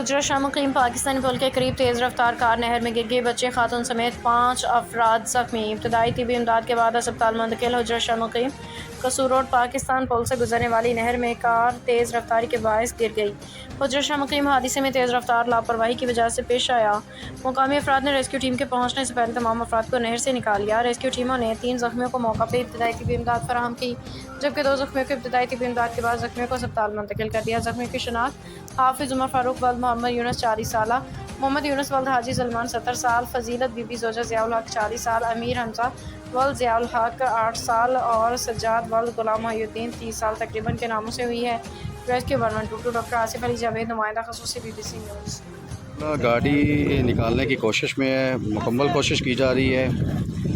हुजरा शाह मुकीम पाकिस्तानी पुल के करीब तेज़ रफ्तार कार नहर में गिर गई। बच्चे खातून समेत 5 अफराद ज़ख्मी। इब्तदाई तिबी इमदाद के बाद अस्पताल मुंतकिल। हुजरा शाह मुकीम कसूर रोड पाकिस्तान पुल से गुजरने वाली नहर में कार तेज़ रफ्तारी के बायस गिर गई। हुजरा शाह मुकीम हादसे में तेज़ रफ्तार लापरवाही की वजह से पेश आया। मुकामी अफराद ने रेस्क्यू टीम के पहुँचने से पहले तमाम अफराद को नहर से निकाल लिया। रेस्क्यू टीमों ने 3 ज़ख्मियों को मौका पर इब्तदाई तिबी इमदाद फराहम की, जबकि 2 ज़ख्मियों को इब्तदाई तिबी इमदाद के बाद ज़ख्मियों को अस्पताल मुंतकिल कर दिया। ज़ख्मियों की शनाख्त हाफिज़ उमर फारूक वल्द मोहम्मद यूनुस 40 साल, मोहम्मद यूनुस वल्द हाजी सलमान 70 साल, फजीलत बीबी जोजा ज़ियाउल हक 40 साल, अमीर हमजा वल्द ज़ियाउल हक 8 साल और सज्जाद वल्द गुलाम मोहिउद्दीन 30 साल तकरीबन के नामों से हुई है। रेस्क्यू 1122 डॉक्टर आसिफ अली जावेद, नुमाइंदा ख़ुसूसी BBC न्यूज़। गाड़ी निकालने की कोशिश में है, मुकम्मल कोशिश की जा रही है।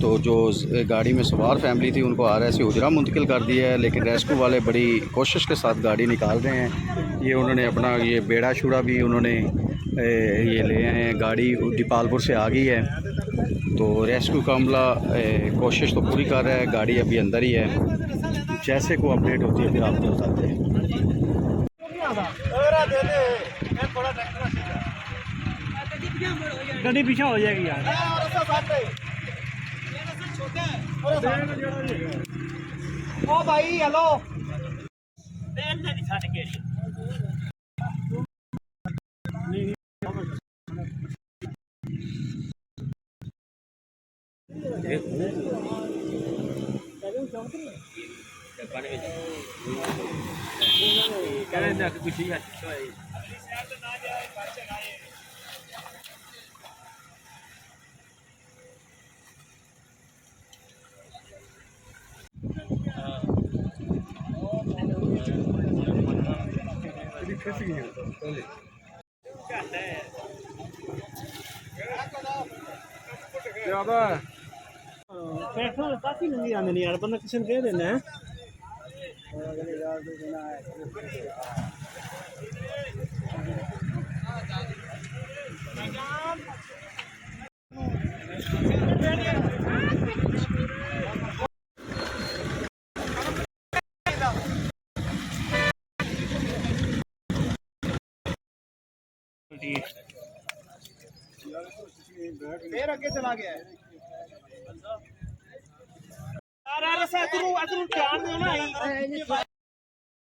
तो जो गाड़ी में सवार फैमिली थी उनको RSC हुजरा मुंतकिल कर दिया है, लेकिन रेस्क्यू वाले बड़ी कोशिश के साथ गाड़ी निकाल रहे हैं। ये उन्होंने अपना ये बेड़ा शूड़ा भी उन्होंने ये ले आए हैं। गाड़ी दीपालपुर से आ गई है, तो रेस्क्यू का अमला कोशिश तो पूरी कर रहा है। गाड़ी अभी अंदर ही है। जैसे को अपडेट होती है फिर आपको बताते हैं। गड्डी पीछे हो जाएगी यार। ओ भाई हेलो पेट्रोल काफी महंगी आने नहीं यार, बंदा किसी ने कह देना है। फिर आगे चला गया है यार, ध्यान दो ना।